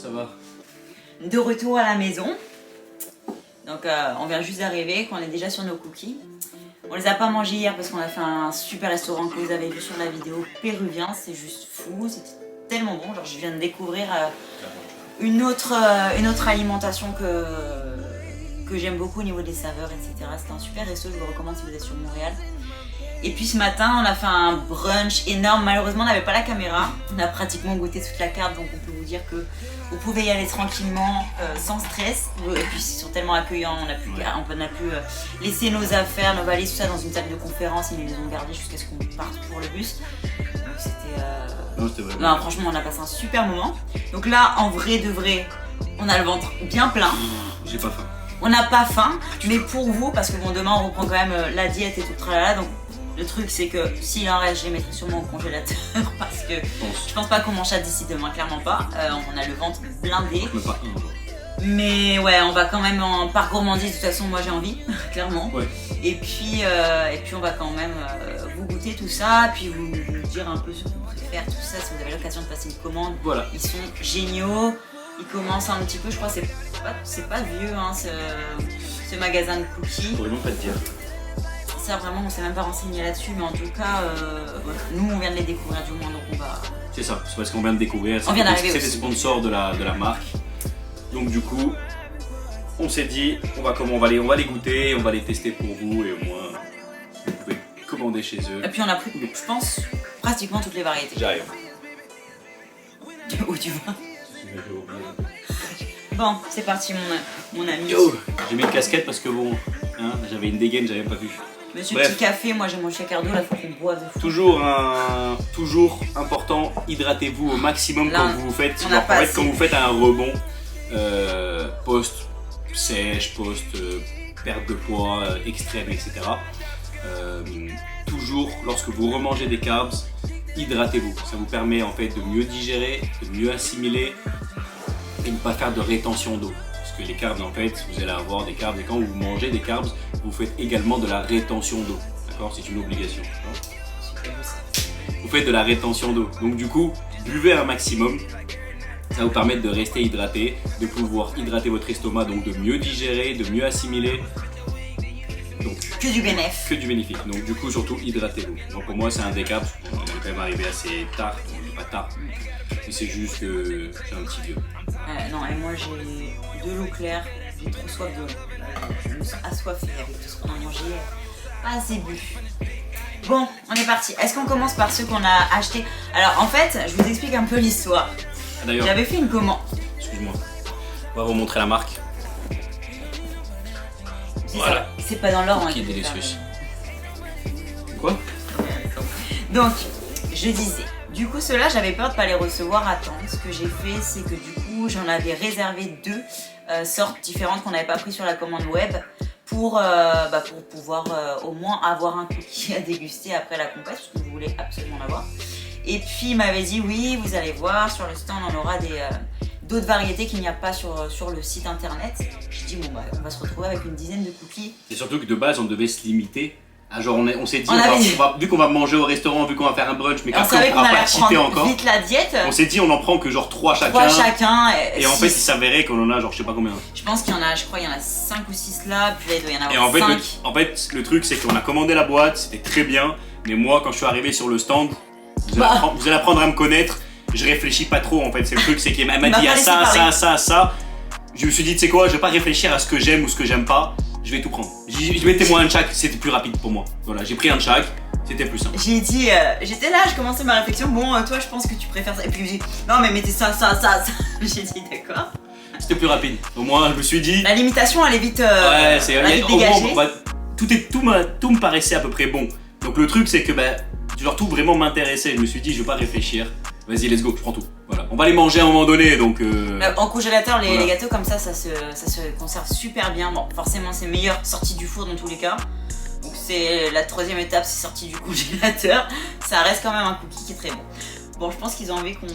ça va? De retour à la maison. Donc on vient juste d'arriver, qu'on est déjà sur nos cookies. On les a pas mangés hier parce qu'on a fait un super restaurant que vous avez vu sur la vidéo péruvien. C'est juste fou, c'était tellement bon. Genre je viens de découvrir une autre alimentation que j'aime beaucoup au niveau des saveurs, etc. C'était un super resto, je vous le recommande si vous êtes sur Montréal. Et puis ce matin, on a fait un brunch énorme. Malheureusement, on n'avait pas la caméra. On a pratiquement goûté toute la carte, donc on peut vous dire que vous pouvez y aller tranquillement, sans stress. Et puis ils sont tellement accueillants, on a pu laisser nos affaires, nos valises, tout ça dans une salle de conférence. Ils nous les ont gardées jusqu'à ce qu'on parte pour le bus. Donc c'était... Non, franchement, on a passé un super moment. Donc là, en vrai de vrai, on a le ventre bien plein. J'ai pas faim. On n'a pas faim, mais pour vous, parce que bon, demain on reprend quand même la diète et tout tralala, donc le truc c'est que s'il en reste, je les mettrai sûrement au congélateur parce que je pense pas qu'on mange ça d'ici demain, clairement pas. On a le ventre blindé. Mais ouais, on va quand même par gourmandise, de toute façon moi j'ai envie, clairement. Ouais. Et puis on va quand même vous goûter tout ça, puis vous dire un peu ce qu'on préfère, tout ça, si vous avez l'occasion de passer une commande. Voilà. Ils sont géniaux. Il commence un petit peu, je crois, c'est pas vieux hein, ce magasin de cookies. Je pourrais même pas te dire. Ça vraiment, on s'est même pas renseigné là-dessus, mais en tout cas, nous on vient de les découvrir du moins, donc on va... C'est ça, c'est parce qu'on vient de découvrir, on vient d'arriver c'est des sponsors de la marque. Donc du coup, on s'est dit, on va les goûter, on va les tester pour vous et au moins vous pouvez commander chez eux. Et puis on a pris, je pense, pratiquement toutes les variétés. J'arrive. Où tu vas? Bon, c'est parti mon ami. Yo, j'ai mis une casquette parce que bon, hein, j'avais une dégaine, j'avais pas vu. Monsieur Petit Café, moi j'ai mon chacardo, là faut qu'on boive de fou. Toujours important, hydratez-vous au maximum là, quand vous faites. Quand vous faites un rebond post-sèche, post-perte de poids extrême, etc. Toujours, lorsque vous remangez des carbs, hydratez-vous. Ça vous permet en fait de mieux digérer, de mieux assimiler et de ne pas faire de rétention d'eau. Parce que les carbs, en fait, vous allez avoir des carbs et quand vous mangez des carbs, vous faites également de la rétention d'eau. D'accord? C'est une obligation. Vous faites de la rétention d'eau. Donc du coup, buvez un maximum. Ça va vous permettre de rester hydraté, de pouvoir hydrater votre estomac, donc de mieux digérer, de mieux assimiler. Donc, que du bénéfice. Que du bénéfice. Donc du coup, surtout, hydratez-vous. Donc pour moi, c'est un décap. On est quand même arrivé assez tard. Pas tard. Mais c'est juste que j'ai un petit vieux. Non, et moi j'ai de l'eau claire. J'ai trop soif d'eau. Je me sens assoiffée avec tout ce qu'on a mangé. Pas assez bu. Bon, on est parti. Est-ce qu'on commence par ceux qu'on a achetés? Alors en fait, je vous explique un peu l'histoire. Ah, d'ailleurs, j'avais fait une commande. Excuse-moi. On va vous montrer la marque. Voilà. C'est pas dans l'ordre. Qui est délicieux. Quoi? Donc, je disais. Du coup, ceux-là, j'avais peur de pas les recevoir à temps. Ce que j'ai fait, c'est que du coup, j'en avais réservé deux sortes différentes qu'on n'avait pas pris sur la commande web pour pouvoir au moins avoir un cookie à déguster après la compète, parce que vous voulez absolument l'avoir. Et puis, il m'avait dit, oui, vous allez voir, sur le stand, on aura d'autres variétés qu'il n'y a pas sur le site internet. J'ai dit, bon, bah, on va se retrouver avec une dizaine de cookies. Et surtout que de base, on devait se limiter. Genre on s'est dit, vu qu'on va manger au restaurant, vu qu'on va faire un brunch, mais qu'après on pourra pas cheater encore. Vite la diète. On s'est dit on en prend que genre 3 chacun. 3 chacun. Et en fait il s'avérait qu'on en a genre je sais pas combien. Je pense qu'il y en a, je crois il y en a 5 ou 6 là, puis là il doit y en avoir 5. Et en fait le truc c'est qu'on a commandé la boîte, c'était très bien, mais moi quand je suis arrivé sur le stand, vous allez apprendre à me connaître, je réfléchis pas trop en fait, c'est le truc c'est qu'elle m'a dit il y a ça. Je me suis dit tu sais quoi, je vais pas réfléchir à ce que j'aime ou ce que j'aime pas. Je vais tout prendre. Je mettais moi un de chaque, c'était plus rapide pour moi. Voilà, j'ai pris un de chaque, c'était plus simple. J'ai dit, j'étais là, je commençais ma réflexion. Bon, toi, je pense que tu préfères ça. Et puis, j'ai dit, non, mais mettez ça. J'ai dit, d'accord. C'était plus rapide. Au moins, je me suis dit. La limitation, elle est vite. Ouais, c'est dégagée. Tout me paraissait à peu près bon. Donc, le truc, c'est que, genre, tout vraiment m'intéressait. Je me suis dit, je vais pas réfléchir. Vas-y, let's go, je prends tout. Voilà. On va les manger à un moment donné, donc. En congélateur, les gâteaux comme ça se conserve super bien. Bon, forcément, c'est meilleur sorti du four dans tous les cas. Donc, c'est la troisième étape, c'est sorti du congélateur. Ça reste quand même un cookie qui est très bon. Bon, je pense qu'ils ont envie qu'on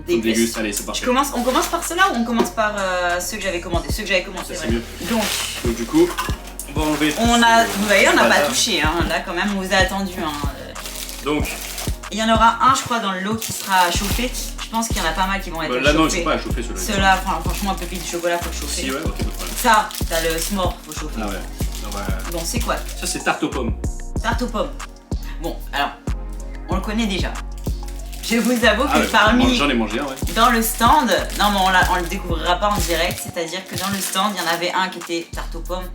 déguste. Allez, c'est parti. On commence par ceux-là ou on commence par ceux que j'avais commandés? Ceux que j'avais commandés, c'est mieux. Donc, du coup, on va enlever. Vous voyez, on n'a pas touché. Hein. Là, quand même, on vous a attendu. Hein. Donc, Il y en aura un, je crois, dans le lot qui sera chauffé. Je pense qu'il y en a pas mal qui vont être chauffés. Là, non, ils sont pas à chauffer ceux-là. Ceux-là, franchement, pépite de chocolat, faut le chauffer. Si, ouais, ok, pas de problème. Ça, t'as le s'more, faut chauffer. Ah ouais. Bon, c'est quoi? Ça, c'est tarte aux pommes. Tarte aux pommes. Bon, alors, on le connaît déjà. Je vous avoue que parmi... J'en ai mangé un, ouais. Dans le stand, non mais on le découvrira pas en direct, c'est-à-dire que dans le stand, il y en avait un qui était tarte aux pommes.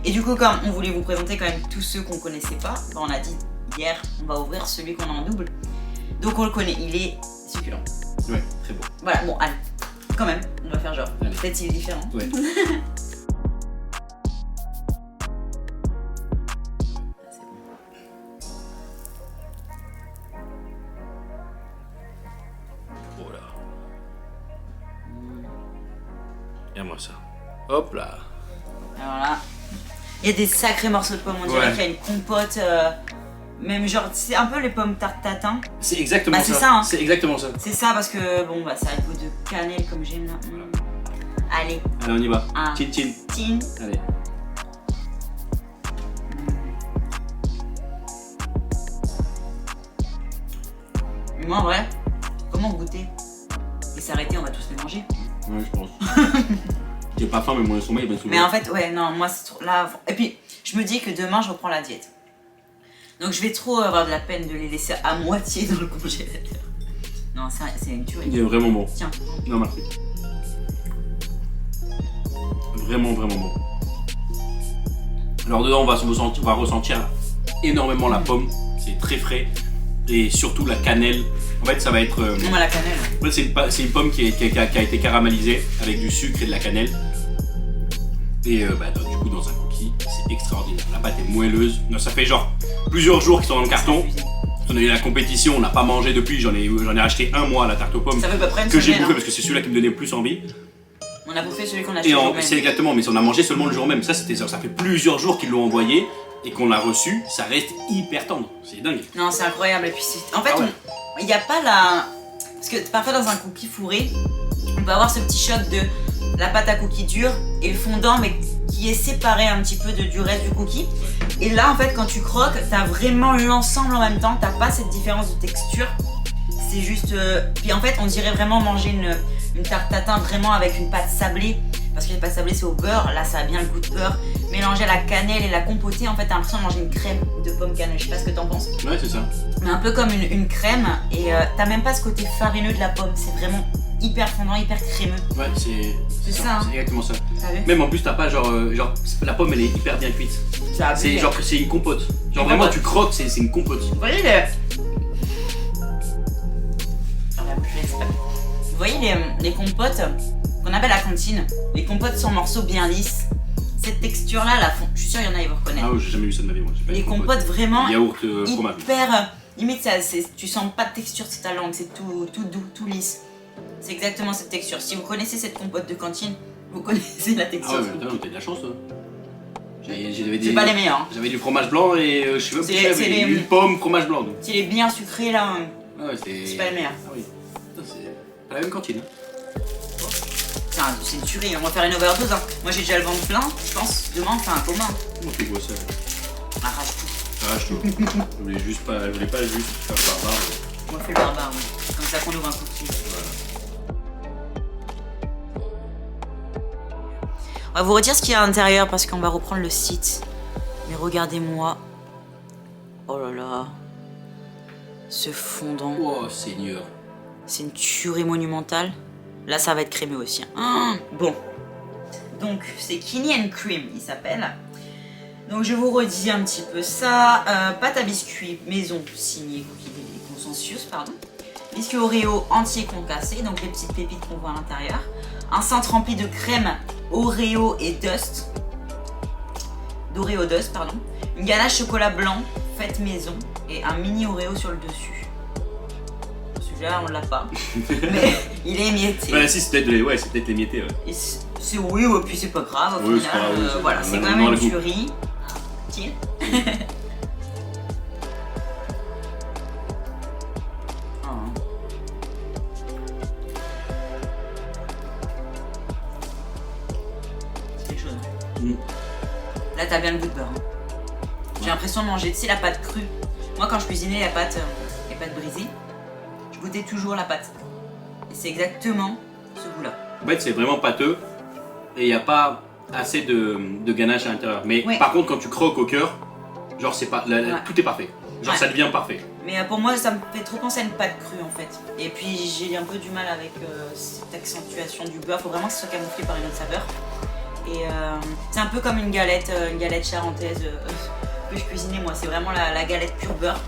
Et du coup, comme on voulait vous présenter quand même tous ceux qu'on connaissait pas, on a dit hier, on va ouvrir celui qu'on a en double. Donc on le connaît, il est succulent. Ouais, très beau. Voilà, bon, allez, quand même, on va faire genre. Allez. Peut-être il est différent. Ouais. Regarde-moi ça. Hop là. Alors là, il y a des sacrés morceaux de pommes, on dirait qu'il y a une compote, même genre, c'est un peu les pommes tarte tatin. C'est exactement ça. C'est ça, hein. C'est exactement ça. C'est ça parce que, bon, bah, ça a le goût de cannelle comme j'aime là. Voilà. Allez. Allez, on y va. Un. Chin chin. Tin. Allez. Moi, en vrai, comment goûter et s'arrêter, on va tous les manger. Ouais, je pense. J'ai pas faim, mais mon estomac il va souvent. Mais en fait, ouais, non, moi c'est trop. Là, et puis, je me dis que demain, je reprends la diète. Donc, je vais trop avoir de la peine de les laisser à moitié dans le congélateur. Non, c'est une tuerie. Il est vraiment bon. Tiens. Non, merci. Vraiment, vraiment bon. Alors, dedans, on va ressentir énormément la pomme. C'est très frais. Et surtout la cannelle. En fait, ça va être. Non, la cannelle. En fait, c'est une pomme qui a été caramélisée avec du sucre et de la cannelle. Et du coup, dans un cookie, c'est extraordinaire. La pâte est moelleuse. Non, ça fait genre plusieurs jours qu'ils sont dans le carton. On a eu la compétition, on n'a pas mangé depuis. J'en ai acheté un mois la tarte aux pommes. Ça fait à peu près une que j'ai semaine, bouffé hein. parce que c'est celui-là qui me donnait le plus envie. On a bouffé celui qu'on a acheté. C'est exactement, mais on a mangé seulement le jour même. Ça fait plusieurs jours qu'ils l'ont envoyé et qu'on l'a reçu. Ça reste hyper tendre. C'est dingue. Non, c'est incroyable. Et puis, en fait, Ah ouais. il n'y a pas la. Parce que parfois, dans un cookie fourré, on peut avoir ce petit choc de la pâte à cookie dure et le fondant, mais qui est séparé un petit peu du reste du cookie. Et là, en fait, quand tu croques, t'as vraiment l'ensemble en même temps. T'as pas cette différence de texture. C'est juste. Puis en fait, on dirait vraiment manger une tarte tatin vraiment avec une pâte sablée. Parce que la pâte sablée, c'est au beurre. Là, ça a bien le goût de beurre. Mélangé à la cannelle et la compotée, en fait, t'as l'impression de manger une crème de pomme cannelle. Je sais pas ce que t'en penses. Ouais, c'est ça. Mais un peu comme une crème. Et t'as même pas ce côté farineux de la pomme. C'est vraiment hyper fondant, hyper crémeux. Ouais, c'est ça, hein. C'est exactement ça. T'as vu? Même en plus, t'as pas genre la pomme elle est hyper bien cuite. C'est genre c'est une compote. Genre vraiment tu croques, c'est une compote. Vous voyez Vous voyez les compotes qu'on appelle à la cantine, les compotes sans morceaux bien lisses. Cette texture là, je suis sûre il y en a, ils vont reconnaître. Ah ouais, j'ai jamais vu ça de ma vie moi. Les compotes vraiment yaourt fromage. hyper limite ça, tu sens pas de texture sur ta langue, c'est tout doux, tout lisse. C'est exactement cette texture. Si vous connaissez cette compote de cantine, vous connaissez la texture. Ah ouais, mais t'as de la chance toi. C'est pas les meilleurs. Hein. J'avais du fromage blanc et je sais pas si j'avais une pomme fromage blanc. Donc. C'est les bien sucrés là. Ah ouais, c'est pas les meilleurs. Ah oui. C'est pas la même cantine. C'est une tuerie, on va faire une overdose. Hein. Moi j'ai déjà le ventre plein, je pense. Demain on fait un commun. Comment tu vois ça? Arrache tout. Arrache tout. Je voulais pas juste faire le barbare. On fait le barbare, oui. C'est comme ça qu'on ouvre un cookie. Voilà. On va vous redire ce qu'il y a à l'intérieur parce qu'on va reprendre le site. Mais regardez-moi. Oh là là. Ce fondant. Oh Seigneur. C'est une tuerie monumentale. Là, ça va être crémeux aussi. Hein. Bon. Donc, c'est Kini and Cream, il s'appelle. Donc, je vous redis un petit peu ça. Pâte à biscuits maison signée Cookie Consensus, pardon. Biscuits Oreo entier concassé, donc les petites pépites qu'on voit à l'intérieur. Un centre rempli de crème Oreo et Dust. D'Oreo Dust, pardon. Une ganache chocolat blanc faite maison et un mini Oreo sur le dessus. Celui-là, on l'a pas. Mais il est émietté. Bah si, c'est peut-être l'émietté. Ouais. Et c'est oui, et puis c'est pas grave. Au Oui, final, c'est pas grave, voilà, c'est quand même une tuerie. Tiens. Là, t'as bien le goût de beurre. Hein. J'ai l'impression de manger, tu sais, la pâte crue. Moi, quand je cuisinais la pâte brisée, goûtez toujours la pâte. Et c'est exactement ce goût-là. En fait, c'est vraiment pâteux et il n'y a pas assez de ganache à l'intérieur. Mais Oui. par contre, quand tu croques au cœur, genre, c'est pas, tout est parfait. Genre, Ouais. ça devient parfait. Mais pour moi, ça me fait trop penser à une pâte crue en fait. Et puis j'ai un peu du mal avec cette accentuation du beurre. Faut vraiment que ce soit camouflé par une autre saveur. Et c'est un peu comme une galette charentaise que je cuisinais moi. C'est vraiment la galette pure beurre.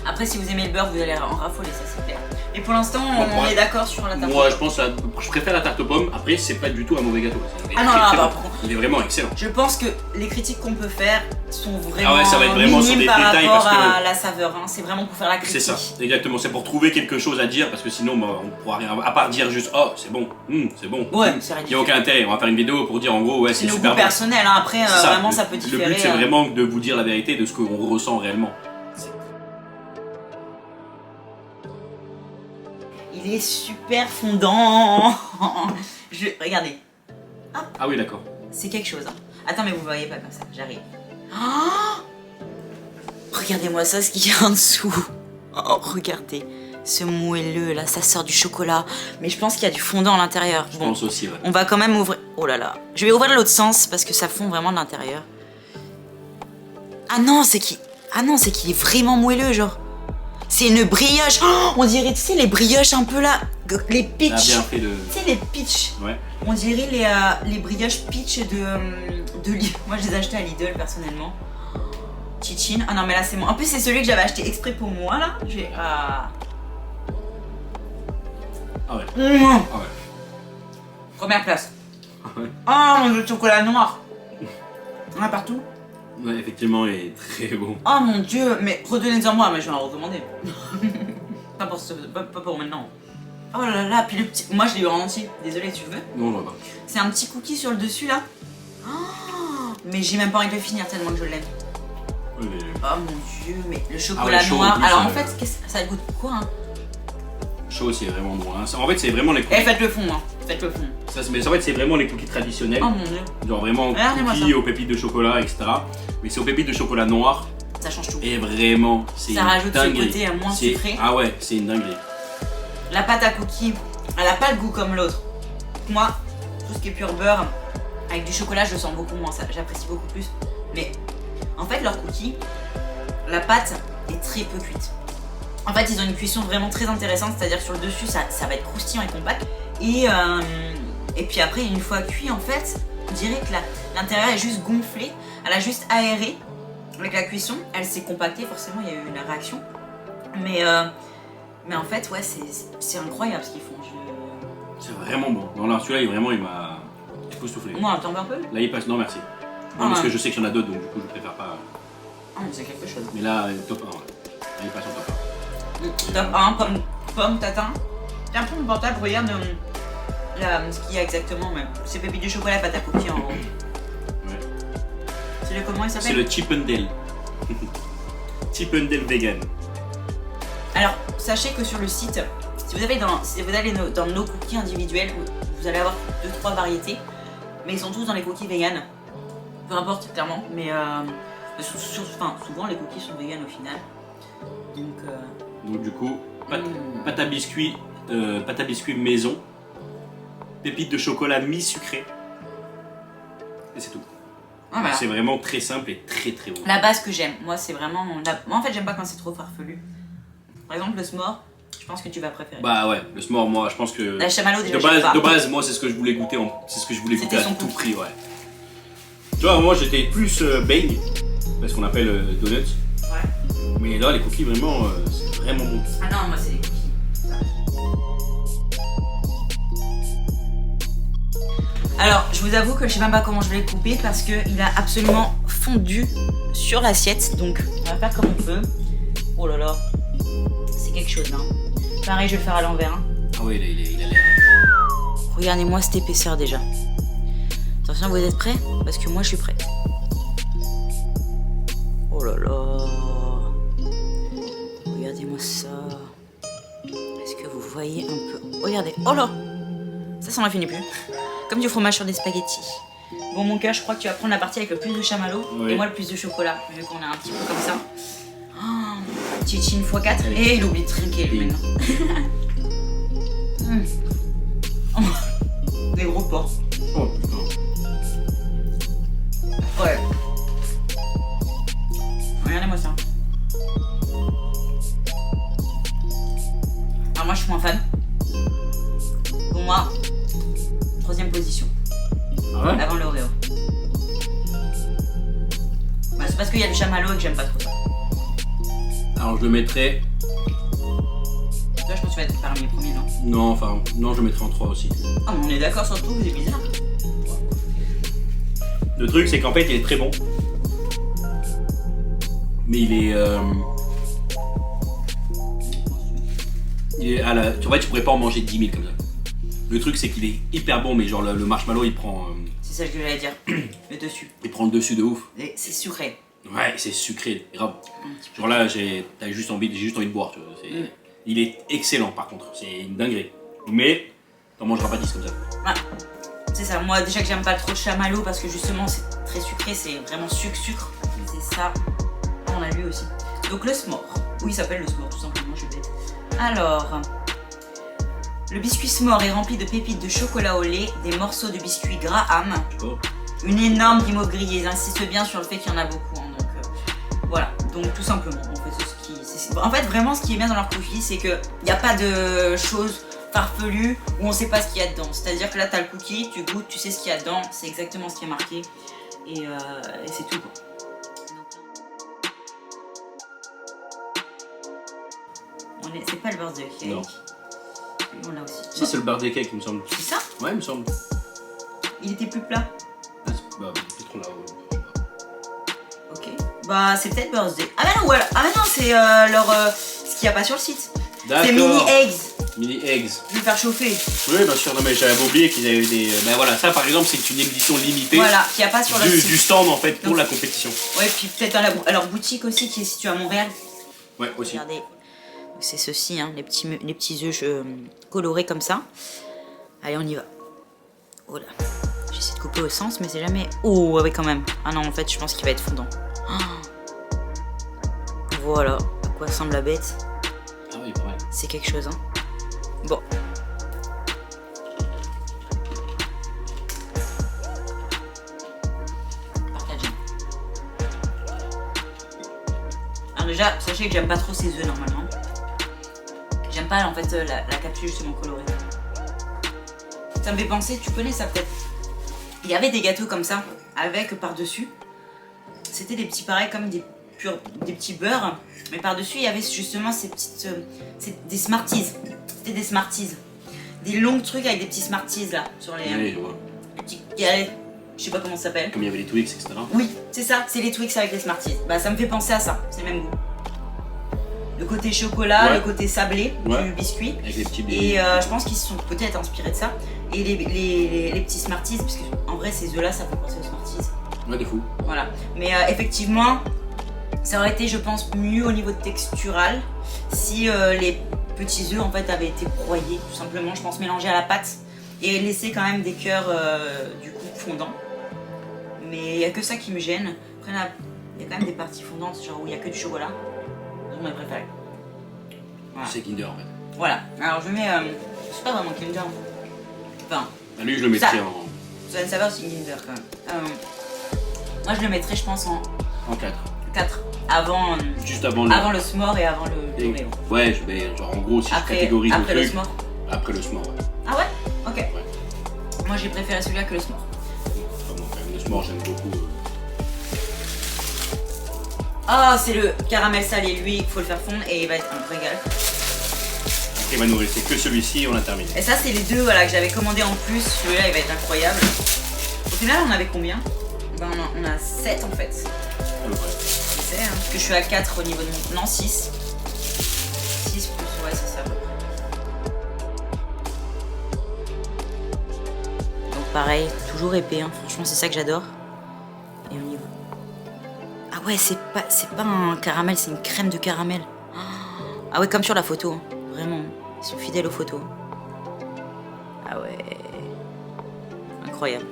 Après, si vous aimez le beurre, vous allez en raffoler, ça c'est clair. Et pour l'instant, on est d'accord sur la tarte. Moi, je préfère la tarte aux pommes. Après, c'est pas du tout un mauvais gâteau. Ah non, très non, bon. par contre. Il est vraiment excellent. Je pense que les critiques qu'on peut faire sont vraiment, Ah ouais, ça va être vraiment sur minimes des par détails rapport parce que- à la saveur. Hein. C'est vraiment pour faire la critique. C'est ça, exactement. C'est pour trouver quelque chose à dire parce que sinon, bah, on pourra rien. À part dire juste, oh, c'est bon, c'est bon. Ouais, c'est Il n'y a ridicule. aucun intérêt. On va faire une vidéo pour dire en gros, ouais, C'est c'est nos super goûts bon. personnels. Hein. Après, C'est ça. vraiment, ça peut différer. Le but, c'est vraiment de vous dire la vérité de ce qu'on ressent réellement. Il est super fondant. Regardez, Ah oui, d'accord. c'est quelque chose. Hein. Attends, mais vous voyez pas comme ça. J'arrive. Oh, regardez-moi ça, ce qu'il y a en dessous. Oh, regardez. Ce moelleux là, ça sort du chocolat. Mais je pense qu'il y a du fondant à l'intérieur. Je Bon, pense aussi, ouais. on va quand même ouvrir. Oh là là. Je vais ouvrir l'autre sens parce que ça fond vraiment de l'intérieur. Ah non, c'est qu'il est vraiment moelleux, genre. C'est une brioche. Oh, on dirait, tu sais, les brioches un peu là. Les Ça a pitch. bien fait de. Tu sais, les pitch. Ouais. On dirait les brioches pitch de Lidl. Moi, je les ai achetées à Lidl personnellement. Chichine. Ah non, mais là, c'est moi. En plus, c'est celui que j'avais acheté exprès pour moi là. Je vais. Ah ouais. Mmh. Ah ouais. Première place. Ouais. Oh, mon dieu, chocolat noir. On a partout. Ouais, effectivement, il est très bon. Oh mon dieu, mais redonnez-en moi, mais je vais en recommander. pas pour maintenant. Oh là là, puis le petit. Moi, je l'ai eu en entier. Désolée, tu veux? Non, on va pas. C'est un petit cookie sur le dessus là. Oh, mais j'ai même pas envie de le finir tellement que je l'aime. Ouais, mais- Oh mon dieu, mais le chocolat Ah ouais, chaud, en noir. plus, Alors en fait, ça goûte quoi hein? Chaud, c'est vraiment bon. Hein. En fait, c'est vraiment les Eh, cookies. faites le fond, hein. Faites le fond. Mais en fait, c'est vraiment les cookies traditionnels. Oh mon dieu, Genre vraiment Regardez-moi cookies ça. aux pépites de chocolat, etc. Mais c'est aux pépites de chocolat noir. ça change tout. Et vraiment, c'est Ça une rajoute ce dinguerie. côté moins C'est- sucré. Ah ouais, c'est une dinguerie. La pâte à cookies, elle a pas le goût comme l'autre. Moi, tout ce qui est pur beurre, avec du chocolat, je le sens beaucoup moins. Ça, j'apprécie beaucoup plus. Mais en fait, leurs cookies, la pâte est très peu cuite. En fait, ils ont une cuisson vraiment très intéressante, c'est-à-dire que sur le dessus, ça va être croustillant et compact. Et puis après, une fois cuit, en fait, on dirait que l'intérieur est juste gonflé. Elle a juste aéré avec la cuisson. Elle s'est compactée, forcément, il y a eu une réaction. Mais en fait, ouais, c'est incroyable ce qu'ils font. C'est vraiment bon. Non, là, celui-là, il m'a époustouflé. Moi, t'en veux un peu? Là, il passe. Non, merci. Non, Ah parce ouais. que je sais qu'il y en a d'autres, donc du coup, je préfère pas. Ah, mais c'est quelque chose. Mais là, top 1. Ouais. Là, il passe en top 1. Top 1, pomme, tatin. Tiens, prends mon portable, regarde ce qu'il y a exactement. C'est pépites de chocolat, pâte à cookies en haut. Ouais. C'est le comment il C'est s'appelle? le Chip 'n Dale. Chip 'n Dale vegan. Alors, sachez que sur le site, si vous allez dans nos cookies individuels, vous allez avoir 2-3 variétés. Mais ils sont tous dans les cookies vegan. Peu importe, clairement. Mais souvent, les cookies sont vegan au final. Donc, du coup, pâte à biscuit maison. Pépites de chocolat mi-sucré. Et c'est tout. Voilà. C'est vraiment très simple et très très bon. La base que j'aime, moi c'est vraiment... Moi en fait j'aime pas quand c'est trop farfelu. Par exemple le s'more, je pense que tu vas préférer. Bah ouais, le s'more, moi je pense que. La chamallow déjà De j'aime pas. base, moi c'est ce que je voulais goûter, c'est ce que je voulais goûter C'était à son tout cookie. prix, ouais. Tu vois, moi j'étais plus bang, parce qu'on appelle donuts. Ouais. Mais là, les cookies, vraiment, c'est vraiment bon. Ah non, moi c'est les cookies. Alors, je vous avoue que je sais même pas comment je vais le couper parce qu'il a absolument fondu sur l'assiette. Donc, on va faire comme on peut. Oh là là, c'est quelque chose, hein. Pareil, je vais le faire à l'envers. Hein. Ah ouais, il a l'air. Regardez-moi cette épaisseur déjà. Attention, vous êtes prêts? Parce que moi, je suis prête. Oh là là. Regardez-moi ça. Est-ce que vous voyez un peu? Regardez. Oh là. Ça n'en finit plus. Comme du fromage sur des spaghettis. Bon, mon cœur, je crois que tu vas prendre la partie avec le plus de chamallow oui. et moi le plus de chocolat, vu qu'on est un petit peu comme ça. Oh, Chichine x4. Allez. Et il oublie de trinquer lui Et- maintenant. Des gros porcs. Oh putain. Ouais. Regardez-moi ça. Alors moi je suis moins fan. Pour moi, 3ème position. Ah ouais? Avant l'Oreo. Bah, c'est parce qu'il y a le chamallow et que j'aime pas trop ça. Alors je le mettrais. Toi je pense que tu vas être parmi les premiers, non? Non, enfin, non, je le mettrais en 3 aussi. Ah mais on est d'accord sur tout, c'est bizarre. Le truc, c'est qu'en fait, il est très bon. Mais il est. Il est à la. Tu vois, tu pourrais pas en manger 10 000 comme ça. Le truc, c'est qu'il est hyper bon, mais genre le marshmallow, il prend. C'est ça que j'allais dire. Le dessus. Il prend le dessus de ouf. Et c'est sucré. Ouais, c'est sucré, grave. Un petit peu. Genre là, j'ai juste envie de boire, tu vois. Il est excellent par contre, c'est une dinguerie. Mais t'en mangeras pas 10 comme ça. Ouais. C'est ça, moi déjà que j'aime pas trop le chamallow parce que justement c'est très sucré, c'est vraiment sucre. C'est ça. On a lui aussi. Donc le s'more. Oui, il s'appelle le s'more tout simplement, je suis bête. Alors, le biscuit s'more est rempli de pépites de chocolat au lait, des morceaux de biscuit Graham, Oh. une énorme guimauve grillée. Ils insistent bien sur le fait qu'il y en a beaucoup. Hein, donc voilà, donc tout simplement. En fait, vraiment, ce qui est bien dans leur cookie, c'est qu'il n'y a pas de choses farfelues où on ne sait pas ce qu'il y a dedans. C'est-à-dire que là, tu as le cookie, tu goûtes, tu sais ce qu'il y a dedans, c'est exactement ce qui est marqué. Et c'est tout. C'est pas le birthday cake. Non. On l'a aussi. Si, c'est le birthday cake, il me semble. C'est ça? Ouais, il me semble. Il était plus plat. Ah, bah, peut-être là. Ok. Bah, c'est peut-être birthday. Ah, bah non, voilà. Ah, bah non, c'est ce qu'il n'y a pas sur le site. D'accord. C'est mini eggs. Mini eggs. Je vais faire chauffer. Oui, bien sûr, non, mais j'avais oublié qu'ils avaient des. Ben voilà, ça par exemple, c'est une édition limitée. Voilà, qu'il n'y a pas sur le site. Du stand en fait pour Donc, la compétition. ouais, puis peut-être à leur boutique aussi qui est située à Montréal. Ouais, aussi. Regardez, c'est ceci, hein, les petits œufs colorés comme ça. Allez, on y va. Oh là, j'essaie de couper au sens, mais c'est jamais. Oh, ouais, quand même. Ah non, en fait, je pense qu'il va être fondant. Oh. Voilà, à quoi ressemble la bête. Ah oui, pas mal. C'est quelque chose, hein. Bon. Partagez. Alors déjà, sachez que j'aime pas trop ces œufs normalement. J'aime pas en fait la capsule justement colorée. Ça me fait penser, tu connais ça peut-être. Il y avait des gâteaux comme ça, avec par-dessus. C'était des petits pareils comme des petits beurres. Mais par-dessus, il y avait justement ces petites... des Smarties. C'était des Smarties. Des longs trucs avec des petits Smarties là, sur les... Oui, je vois. les petits galettes. Je sais pas comment ça s'appelle. Comme il y avait les Twix, etc. Oui, c'est ça, c'est les Twix avec les Smarties. Bah ça me fait penser à ça, c'est le même goût. Le côté chocolat, Ouais. le côté sablé Ouais. du biscuit. Avec les petits Et je pense qu'ils se sont peut-être inspirés de ça. Et les petits Smarties, parce que en vrai ces œufs là ça fait penser aux Smarties. Ouais, de fou. Voilà. Mais effectivement, ça aurait été je pense mieux au niveau textural si les petits œufs en fait avaient été broyés tout simplement, je pense mélangés à la pâte et laisser quand même des cœurs du coup fondants. Mais il n'y a que ça qui me gêne. Après là, il y a quand même des parties fondantes genre où il n'y a que du chocolat. C'est mes préférés. Voilà. C'est Kinder en fait. Voilà. Alors je mets, c'est pas vraiment Kinder. Enfin, Ah, lui, je le mettrais Ça. ça a une saveur c'est Kinder quand même. Moi je le mettrais je pense en en 4. 4 avant, Juste avant le. avant le s'more et avant le Et- Oreo. Ouais, je vais. Genre en gros, si je Après, catégorise après le le truc. s'more. Après le s'more, ouais. Ah ouais? Ok. Moi j'ai préféré celui-là que le s'more. Enfin, bon, quand même, le s'more, j'aime beaucoup. Ah, c'est le caramel salé, lui, il faut le faire fondre et il va être un régal. Après, il va nous rester que celui-ci et on a terminé. Et ça, c'est les deux voilà, que j'avais commandé en plus. Celui-là, il va être incroyable. Au final, on avait combien? Ben, on a 7 en fait. À peu près. Tu sais, hein, parce que je suis à 4 au niveau de mon. Non, 6. 6 plus, ouais, c'est ça à peu près. Donc, pareil, toujours épais, hein. Franchement, c'est ça que j'adore. Et on y va. Ah ouais, c'est pas un caramel, c'est une crème de caramel. Ah ouais, comme sur la photo, hein. Vraiment. Ils sont fidèles aux photos. Ah ouais. Incroyable.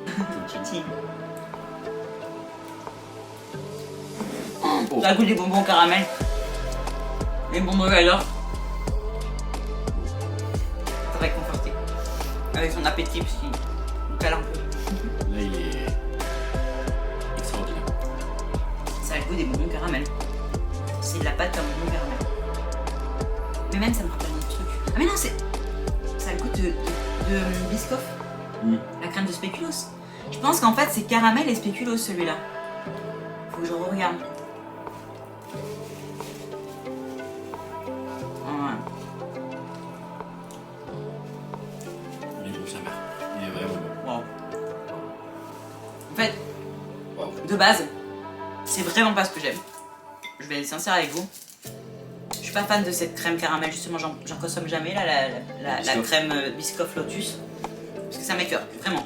Oh. Ça a le goût des bonbons au caramel. Mais bon, alors, ça va conforter. Avec son appétit, parce qu'il nous cale un peu. Là, il est extraordinaire. Ça a le goût des bonbons caramel. C'est de la pâte à bonbons caramel. Mais même, ça me rappelle un truc. Ah, mais non, ça a le goût de Biscoff. La crème de spéculoos. Je pense qu'en fait, c'est caramel et spéculoos celui-là. Faut que je regarde. Il est bon, sa mère. Il est vraiment bon. Wow. En fait, de base, c'est vraiment pas ce que j'aime. Je vais être sincère avec vous. Je suis pas fan de cette crème caramel, justement, j'en consomme jamais, là, la crème Biscoff Lotus. Parce que ça m'écoeure, vraiment.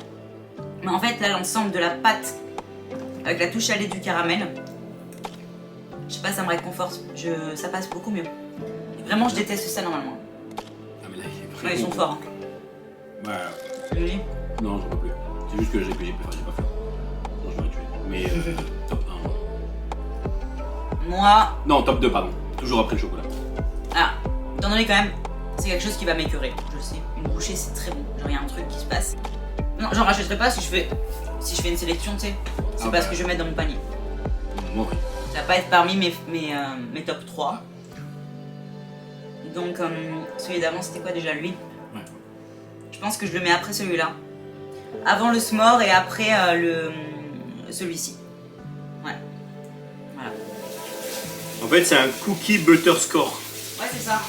Mais en fait, là, l'ensemble de la pâte, avec la touche salée du caramel, je sais pas, ça me réconforte. Ça passe beaucoup mieux. Vraiment, je déteste ça normalement. Ah, mais là, il est Ouais, ils sont forts. Hein. Ouais. Oui. Non, j'en peux plus. C'est juste que j'ai pas fait. Non, je m'aurais tué. Mais top 1. Moi. Non, top 2, pardon. Toujours après le chocolat. Ah, étant donné quand même, c'est quelque chose qui va m'écœurer. Je le sais. Une bouchée, c'est très bon. Genre, il y a un truc qui se passe. Non, j'en rachèterai pas si je fais une sélection, tu sais. C'est pas ce que je vais mettre dans mon panier. Moi, oui. Ça va pas être parmi mes top 3. Donc, celui d'avant, c'était quoi déjà, lui? Ouais. Je pense que je le mets après celui-là. Avant le s'more et après celui-ci. Ouais. Voilà. En fait, c'est un cookie butterscore. Ouais, c'est ça.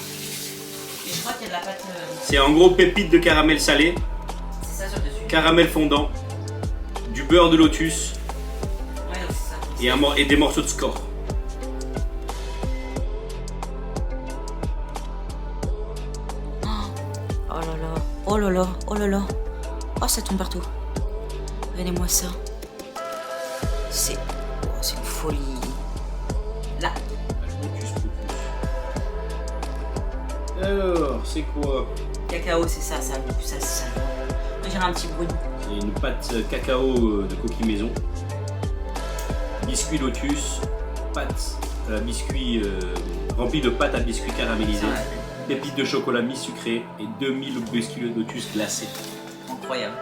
Et je crois qu'il y a de la pâte. C'est en gros pépite de caramel salé, C'est ça sur le dessus. caramel fondant, du beurre de lotus Ouais, donc c'est ça. et des morceaux de score. Oh là là, oh là là, oh là là. Oh, ça tombe partout. Regardez-moi ça. C'est une folie. Là. Alors, c'est quoi? Cacao, c'est ça. On dirait un petit brownie. C'est une pâte cacao de coquille maison. Biscuit lotus, pâte biscuit rempli de pâte à biscuit caramélisé. Pépites de chocolat mi-sucré et 2000 biscuits de lotus glacés. Incroyable.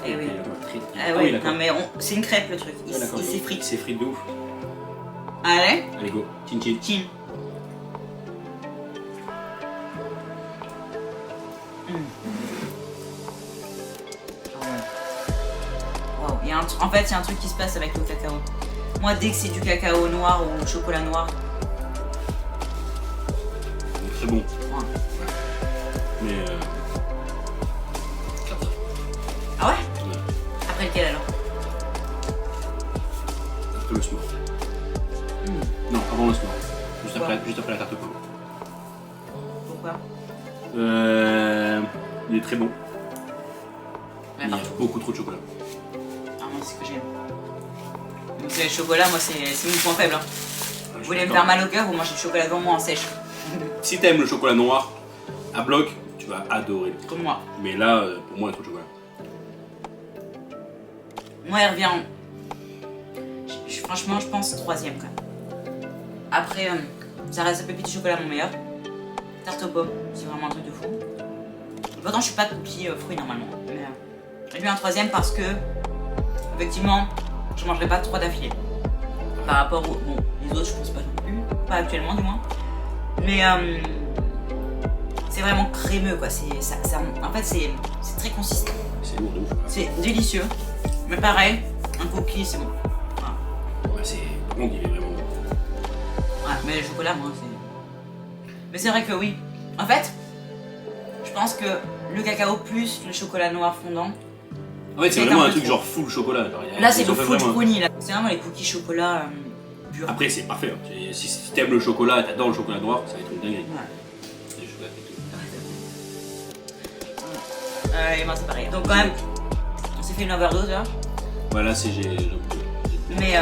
Eh oui. Ah oui, d'accord. non mais c'est une crêpe le truc. Il s'effrite. Il s'effrite de ouf. Allez. Allez go, chin chin. Chin. Wow. En fait, il y a un truc qui se passe avec le cacao. Moi, dès que c'est du cacao noir ou chocolat noir. Très bon. Ouais. Mais Ah ouais? Après lequel alors? après le s'more. Non, avant le s'more. Juste après la tarte au pomme. Pourquoi? Il est très bon. Ouais, Il y a beaucoup trop de chocolat. Ah, moi, c'est ce que j'aime. Donc, le chocolat, moi, c'est mon point faible. Hein. Ah, Vous voulez me faire mal au cœur, vous mangez du chocolat devant moi en sèche. Si t'aimes le chocolat noir à bloc, tu vas adorer. Comme moi. Mais là, pour moi, il y a trop de chocolat. Moi, il revient. Franchement, je pense 3ème quand même. Après, ça reste la pépite de chocolat mon meilleur. Tarte aux pommes, c'est vraiment un truc de fou. Pourtant, je suis pas cookie fruits normalement. Mais lui, un 3ème parce que, effectivement, je mangerai pas 3 d'affilée. Par rapport aux. Bon, les autres, je pense pas non plus. Pas actuellement, du moins. Mais c'est vraiment crémeux quoi. En fait, c'est très consistant. C'est lourd de ouf. C'est délicieux. Mais pareil, un cookie, c'est bon. Ouais, par contre, il est vraiment bon. Ouais, mais le chocolat, moi, c'est. Mais c'est vrai que oui. En fait, je pense que le cacao plus le chocolat noir fondant. En fait, c'est C'est vraiment un un peu truc trop. genre full chocolat. Là, c'est Ils le ont fait full vraiment- brownie là. C'est vraiment les cookies chocolat purs. Après, c'est parfait. Hein. Si t'aimes le chocolat, t'adores le chocolat noir, ça va être une dinguerie. Ouais. C'est du chocolat et tout. Et moi, c'est pareil. Donc, quand même, on s'est fait une overdose là. Voilà, c'est Mais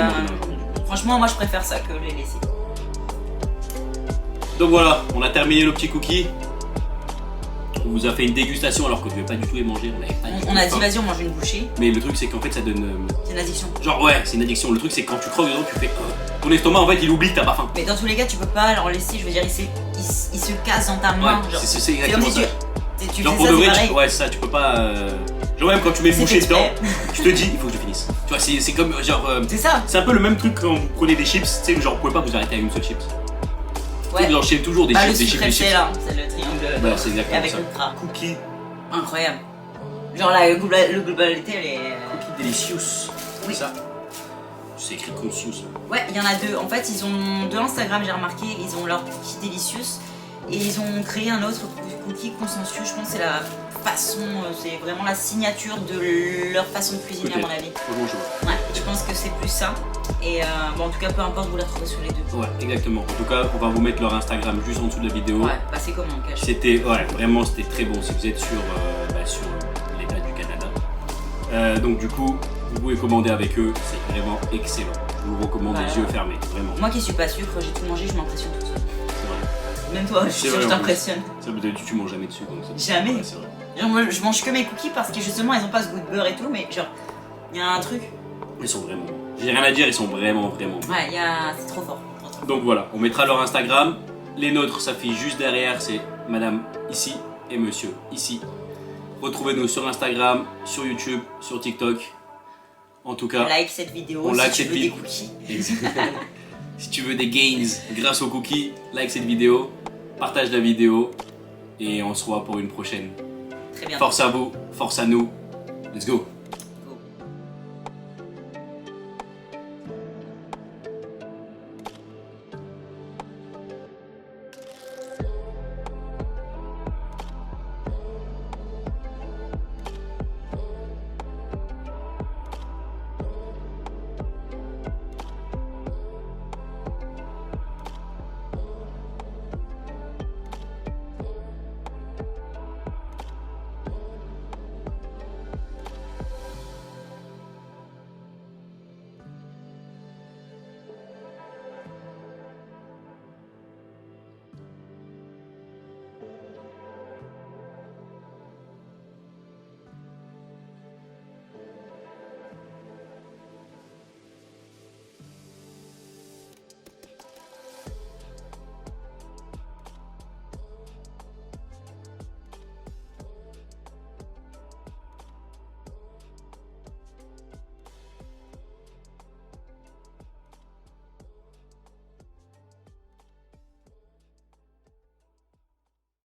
franchement, moi, je préfère ça que les laisser. Donc voilà, on a terminé le petit cookie. On vous a fait une dégustation alors que je vais pas du tout les manger. On a dit, vas-y, on mange une bouchée. Mais le truc, c'est qu'en fait, ça donne. C'est une addiction. Genre, ouais, c'est une addiction. Le truc, c'est que quand tu croques dedans, tu fais. ton estomac en fait il oublie que t'as pas faim. Mais dans tous les cas, tu peux pas leur laisser, je veux dire, il se casse dans ta main. Ouais, genre. c'est C'est comme exactement si ça. tu Genre fais pour ça, de c'est vrai, pareil. ouais, ça, tu peux pas. Genre, même quand tu mets une C'est bouchée dedans, exprès. tu te dis, il faut que je finisse. Tu vois, c'est comme genre. C'est ça. C'est un peu le même truc quand vous prenez des chips, tu sais, genre, vous pouvez pas vous arrêter à une seule chips. Ouais. Vous enchaînez toujours des Bah, le chips, des chips, sucré des c'est chips. là, c'est le triangle. Ouais, c'est exactement avec ça. le gras. Cookie. Incroyable. Genre la globalité, elle est. Cookie delicious. Oui. C'est ça. C'est écrit conscious. Ouais, il y en a deux. En fait, ils ont deux Instagram, j'ai remarqué. Ils ont leur cookie Delicious et ils ont créé un autre cookie Consensus. Je pense que c'est la façon, c'est vraiment la signature de leur façon de cuisiner à mon avis. Franchement, je vois. Ouais, je pense que c'est plus ça. Et bon, en tout cas, peu importe, vous les retrouvez sur les deux. Ouais, exactement. En tout cas, on va vous mettre leur Instagram juste en dessous de la vidéo. Ouais, passez comme on cache. C'était, ouais, vraiment, c'était très bon si vous êtes sur l'état du Canada. Donc, du coup, vous pouvez commander avec eux, c'est vraiment excellent. Je vous recommande Voilà. les yeux fermés, vraiment. Moi qui suis pas sucre, j'ai tout mangé, je m'impressionne toute seule. C'est vrai. Même toi, je suis C'est sûre que je vrai, en plus. t'impressionne. Ça, d'habitude, tu manges jamais dessus. Donc ça. Jamais. Ouais, c'est vrai. Genre, moi, je mange que mes cookies parce que justement, ils ont pas ce goût de beurre et tout, mais genre, il y a un truc. Ils sont vraiment bons. J'ai rien à dire, ils sont vraiment, vraiment bons. Ouais, c'est trop fort. Trop, trop. Donc voilà, on mettra leur Instagram. Les nôtres s'affichent juste derrière, c'est Madame ici et Monsieur ici. Retrouvez-nous sur Instagram, sur YouTube, sur TikTok. En tout cas, Like cette vidéo on si like tu cette veux des vidéo. cookies. Si tu veux des gains grâce aux cookies, like cette vidéo, partage la vidéo et on se voit pour une prochaine. Très bien. Force à vous, force à nous. Let's go!